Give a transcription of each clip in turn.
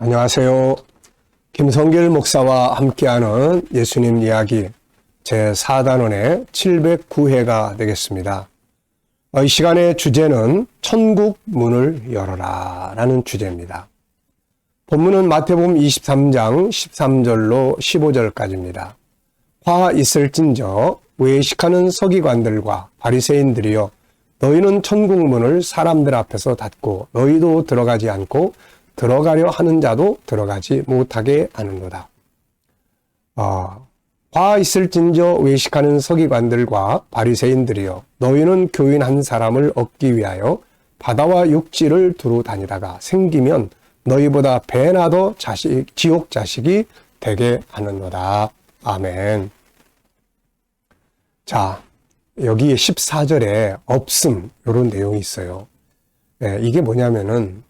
안녕하세요. 김성길 목사와 함께하는 예수님 이야기 제4단원의 709회가 되겠습니다. 이 시간의 주제는 천국 문을 열어라 라는 주제입니다. 본문은 마태복음 23장 13절로 15절까지입니다. 화 있을진저 외식하는 서기관들과 바리새인들이여 너희는 천국 문을 사람들 앞에서 닫고 너희도 들어가지 않고 들어가려 하는 자도 들어가지 못하게 하는도다. 화 있을진저 외식하는 서기관들과 바리새인들이여 너희는 교인 한 사람을 얻기 위하여 바다와 육지를 두루 다니다가 생기면 너희보다 배나 더 지옥 자식이 되게 하는도다. 아멘. 자, 여기 14절에 없음 이런 내용이 있어요. 이게 뭐냐면은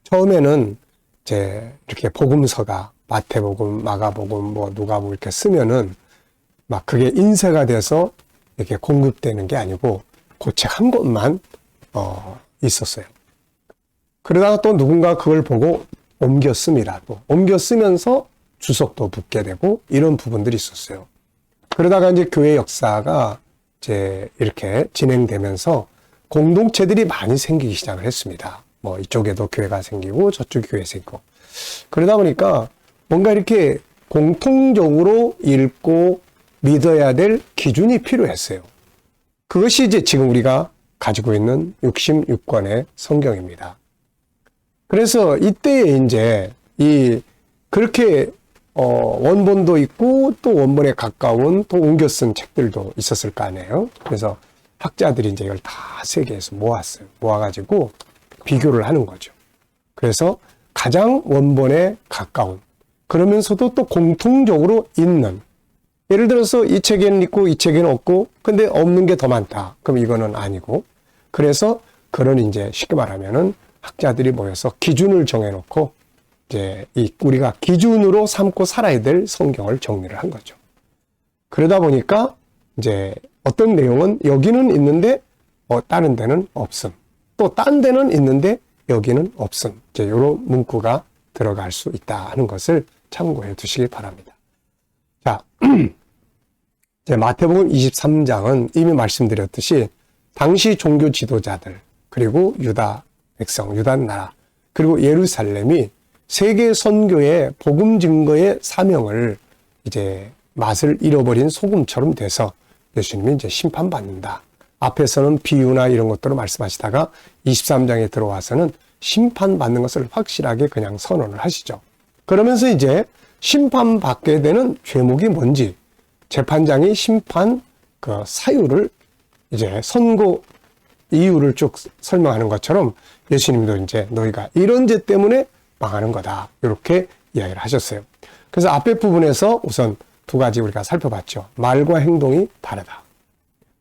처음에는 이제 이렇게 복음서가 마태복음, 마가복음, 누가복음 이렇게 쓰면은 막 그게 인쇄가 돼서 이렇게 공급되는 게 아니고 그 책 한 권만 있었어요. 그러다가 또 누군가 그걸 보고 옮겨 씁니다. 또 옮겨 쓰면서 주석도 붙게 되고 이런 부분들이 있었어요. 그러다가 이제 교회 역사가 이제 이렇게 진행되면서 공동체들이 많이 생기기 시작을 했습니다. 이쪽에도 교회가 생기고 저쪽 교회 생기고. 그러다 보니까 뭔가 이렇게 공통적으로 읽고 믿어야 될 기준이 필요했어요. 그것이 이제 지금 우리가 가지고 있는 66권의 성경입니다. 그래서 이때에 이제 그렇게 원본도 있고 또 원본에 가까운 또 옮겨 쓴 책들도 있었을 거 아니에요. 그래서 학자들이 이제 이걸 다 세계에서 모았어요. 모아가지고 비교를 하는 거죠. 그래서 가장 원본에 가까운, 그러면서도 또 공통적으로 있는, 예를 들어서 이 책에는 있고 이 책에는 없고 근데 없는 게 더 많다. 그럼 이거는 아니고, 그래서 그런 이제 쉽게 말하면은 학자들이 모여서 기준을 정해놓고 이제 우리가 기준으로 삼고 살아야 될 성경을 정리를 한 거죠. 그러다 보니까 이제 어떤 내용은 여기는 있는데 다른 데는 없음. 또 딴 데는 있는데 여기는 없음. 이제 이런 문구가 들어갈 수 있다 하는 것을 참고해 두시기 바랍니다. 자, 이제 마태복음 23장은 이미 말씀드렸듯이 당시 종교 지도자들, 그리고 유다 백성, 유다 나라, 그리고 예루살렘이 세계 선교의 복음 증거의 사명을 이제 맛을 잃어버린 소금처럼 돼서 예수님이 이제 심판받는다. 앞에서는 비유나 이런 것들을 말씀하시다가 23장에 들어와서는 심판받는 것을 확실하게 그냥 선언을 하시죠. 그러면서 이제 심판받게 되는 죄목이 뭔지 재판장이 심판 그 사유를 이제 선고 이유를 쭉 설명하는 것처럼 예수님도 이제 너희가 이런 죄 때문에 망하는 거다. 이렇게 이야기를 하셨어요. 그래서 앞에 부분에서 우선 두 가지 우리가 살펴봤죠. 말과 행동이 다르다.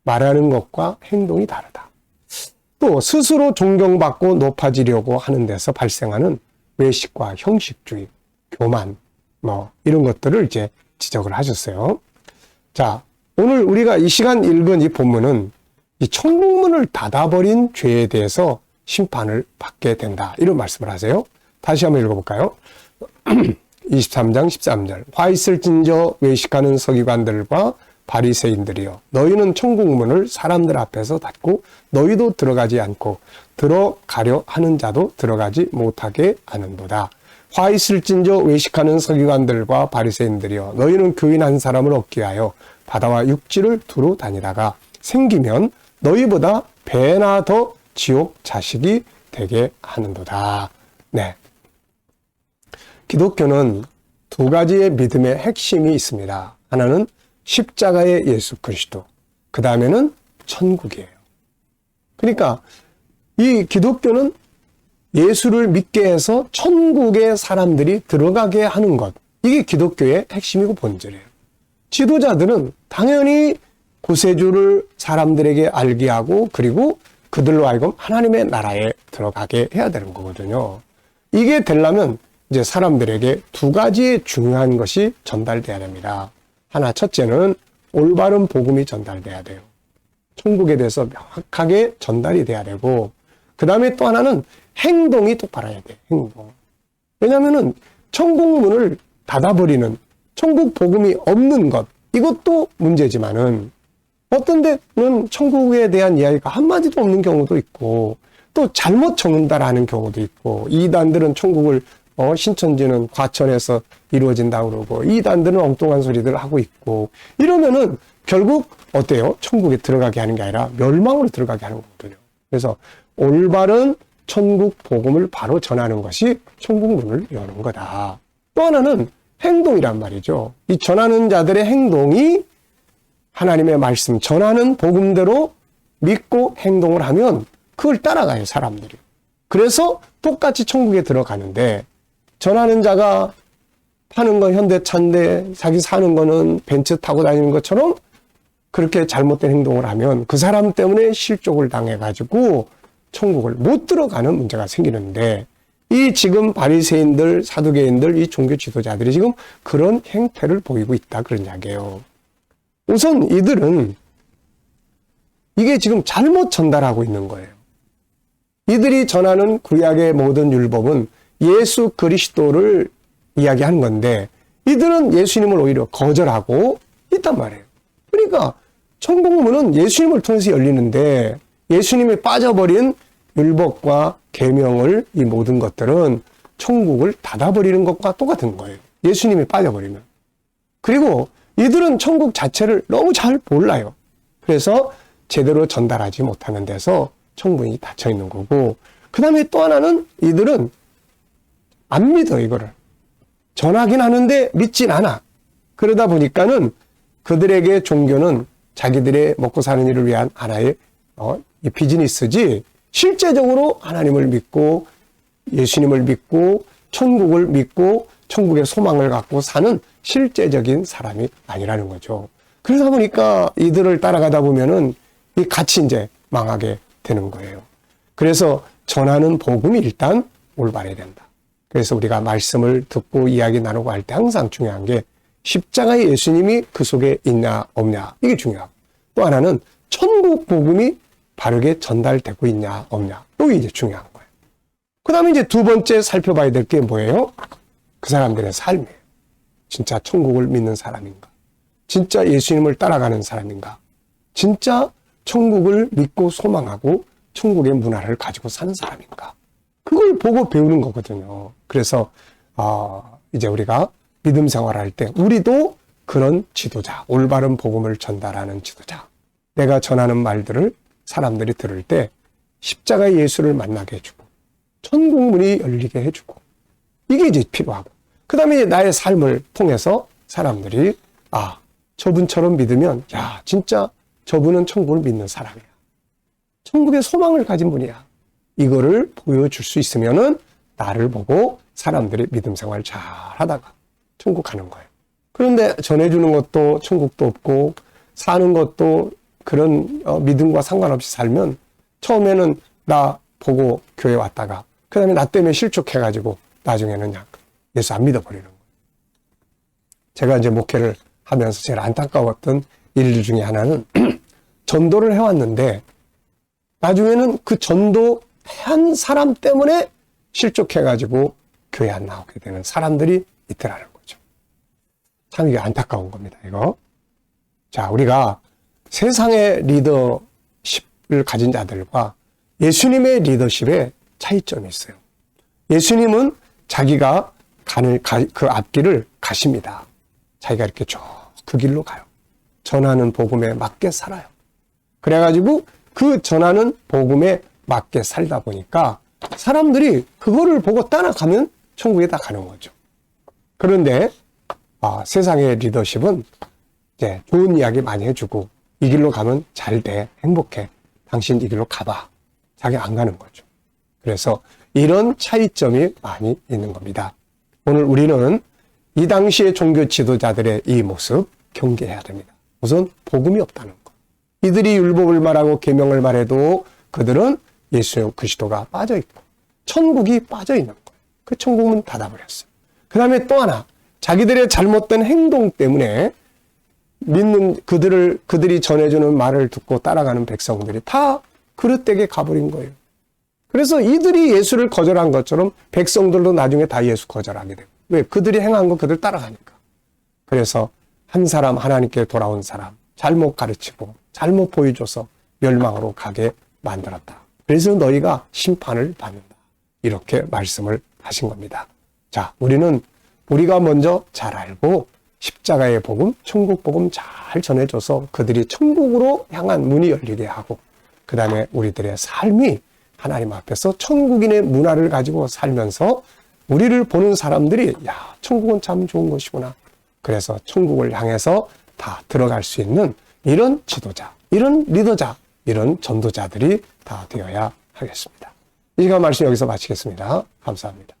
말하는 것과 행동이 다르다. 또 스스로 존경받고 높아지려고 하는 데서 발생하는 외식과 형식주의, 교만, 이런 것들을 이제 지적을 하셨어요. 자, 오늘 우리가 이 시간 읽은 이 본문은 이 천국문을 닫아버린 죄에 대해서 심판을 받게 된다. 이런 말씀을 하세요. 다시 한번 읽어볼까요? 23장 13절. 화 있을진저 외식하는 서기관들과 바리새인들이여 너희는 천국문을 사람들 앞에서 닫고 너희도 들어가지 않고 들어가려 하는 자도 들어가지 못하게 하는도다. 화 있을진저 외식하는 서기관들과 바리새인들이여 너희는 교인 한 사람을 얻기 위하여 바다와 육지를 두루 다니다가 생기면 너희보다 배나 더 지옥 자식이 되게 하는도다. 네. 기독교는 두 가지의 믿음의 핵심이 있습니다. 하나는 십자가의 예수 그리스도, 그 다음에는 천국이에요. 그러니까 이 기독교는 예수를 믿게 해서 천국에 사람들이 들어가게 하는 것, 이게 기독교의 핵심이고 본질이에요. 지도자들은 당연히 구세주를 사람들에게 알게 하고 그리고 그들로 하여금 하나님의 나라에 들어가게 해야 되는 거거든요. 이게 되려면 이제 사람들에게 두 가지의 중요한 것이 전달돼야 됩니다. 하나, 첫째는 올바른 복음이 전달돼야 돼요. 천국에 대해서 명확하게 전달이 돼야 되고, 그 다음에 또 하나는 행동이 똑바로 해야 돼. 행동. 왜냐하면은 천국 문을 닫아버리는, 천국 복음이 없는 것, 이것도 문제지만은 어떤 데는 천국에 대한 이야기가 한마디도 없는 경우도 있고, 또 잘못 적는다라는 경우도 있고, 이단들은 천국을 신천지는 과천에서 이루어진다고 그러고, 이단들은 엉뚱한 소리들 하고 있고, 이러면은 결국 어때요? 천국에 들어가게 하는 게 아니라 멸망으로 들어가게 하는 거거든요. 그래서 올바른 천국 복음을 바로 전하는 것이 천국 문을 여는 거다. 또 하나는 행동이란 말이죠. 이 전하는 자들의 행동이 하나님의 말씀, 전하는 복음대로 믿고 행동을 하면 그걸 따라가요, 사람들이. 그래서 똑같이 천국에 들어가는데, 전하는 자가 파는 건 현대차인데 자기 사는 거는 벤츠 타고 다니는 것처럼 그렇게 잘못된 행동을 하면 그 사람 때문에 실족을 당해가지고 천국을 못 들어가는 문제가 생기는데, 이 지금 바리새인들, 사두개인들, 이 종교 지도자들이 지금 그런 행태를 보이고 있다, 그런 이야기예요. 우선 이들은 이게 지금 잘못 전달하고 있는 거예요. 이들이 전하는 구약의 모든 율법은 예수 그리스도를 이야기하는 건데, 이들은 예수님을 오히려 거절하고 있단 말이에요. 그러니까 천국문은 예수님을 통해서 열리는데, 예수님이 빠져버린 율법과 계명을, 이 모든 것들은 천국을 닫아버리는 것과 똑같은 거예요. 예수님이 빠져버리면. 그리고 이들은 천국 자체를 너무 잘 몰라요. 그래서 제대로 전달하지 못하는 데서 천국이 닫혀 있는 거고, 그 다음에 또 하나는 이들은 안 믿어, 이거를. 전하긴 하는데 믿진 않아. 그러다 보니까는 그들에게 종교는 자기들의 먹고 사는 일을 위한 하나의 이 비즈니스지, 실제적으로 하나님을 믿고 예수님을 믿고 천국을 믿고 천국의 소망을 갖고 사는 실제적인 사람이 아니라는 거죠. 그러다 보니까 이들을 따라가다 보면은 이 같이 이제 망하게 되는 거예요. 그래서 전하는 복음이 일단 올바라야 된다. 그래서 우리가 말씀을 듣고 이야기 나누고 할 때 항상 중요한 게 십자가의 예수님이 그 속에 있냐 없냐, 이게 중요하고, 또 하나는 천국 복음이 바르게 전달되고 있냐 없냐, 이게 이제 중요한 거예요. 그 다음에 이제 두 번째 살펴봐야 될 게 뭐예요? 그 사람들의 삶이에요. 진짜 천국을 믿는 사람인가? 진짜 예수님을 따라가는 사람인가? 진짜 천국을 믿고 소망하고 천국의 문화를 가지고 사는 사람인가? 그걸 보고 배우는 거거든요. 그래서 이제 우리가 믿음 생활할 때 우리도 그런 지도자, 올바른 복음을 전달하는 지도자, 내가 전하는 말들을 사람들이 들을 때 십자가의 예수를 만나게 해주고 천국 문이 열리게 해주고, 이게 이제 필요하고, 그 다음에 나의 삶을 통해서 사람들이 저분처럼 믿으면 진짜 저분은 천국을 믿는 사람이야, 천국의 소망을 가진 분이야, 이거를 보여줄 수 있으면은 나를 보고 사람들이 믿음 생활 잘 하다가 천국 가는 거예요. 그런데 전해주는 것도 천국도 없고 사는 것도 그런 믿음과 상관없이 살면 처음에는 나 보고 교회 왔다가 그 다음에 나 때문에 실족해가지고 나중에는 그냥 예수 안 믿어버리는 거예요. 제가 이제 목회를 하면서 제일 안타까웠던 일들 중에 하나는 전도를 해왔는데 나중에는 그 전도한 사람 때문에 실족해가지고 교회 안 나오게 되는 사람들이 있더라는 거죠. 참 이게 안타까운 겁니다, 이거. 자, 우리가 세상의 리더십을 가진 자들과 예수님의 리더십에 차이점이 있어요. 예수님은 자기가 가는 그 앞길을 가십니다. 자기가 이렇게 쭉 그 길로 가요. 전하는 복음에 맞게 살아요. 그래가지고 그 전하는 복음에 맞게 살다 보니까 사람들이 그거를 보고 따라가면 천국에 다 가는 거죠. 그런데 세상의 리더십은 이제 좋은 이야기 많이 해주고 이 길로 가면 잘 돼, 행복해, 당신 이 길로 가봐, 자기 안 가는 거죠. 그래서 이런 차이점이 많이 있는 겁니다. 오늘 우리는 이 당시의 종교 지도자들의 이 모습 경계해야 됩니다. 우선 복음이 없다는 것. 이들이 율법을 말하고 계명을 말해도 그들은 예수 그리스도가 빠져있고 천국이 빠져있는 거예요. 그 천국은 닫아버렸어요. 그 다음에 또 하나, 자기들의 잘못된 행동 때문에 믿는 그들이 전해주는 말을 듣고 따라가는 백성들이 다 그릇되게 가버린 거예요. 그래서 이들이 예수를 거절한 것처럼 백성들도 나중에 다 예수 거절하게 되고. 왜? 그들이 행한 거 그들 따라가니까. 그래서 한 사람 하나님께 돌아온 사람 잘못 가르치고 잘못 보여줘서 멸망으로 가게 만들었다. 그래서 너희가 심판을 받는다. 이렇게 말씀을 하신 겁니다. 자, 우리가 먼저 잘 알고 십자가의 복음, 천국 복음 잘 전해줘서 그들이 천국으로 향한 문이 열리게 하고, 그 다음에 우리들의 삶이 하나님 앞에서 천국인의 문화를 가지고 살면서 우리를 보는 사람들이 야, 천국은 참 좋은 것이구나. 그래서 천국을 향해서 다 들어갈 수 있는 이런 지도자, 이런 리더자, 이런 전도자들이 다 되어야 하겠습니다. 이 시간 말씀 여기서 마치겠습니다. 감사합니다.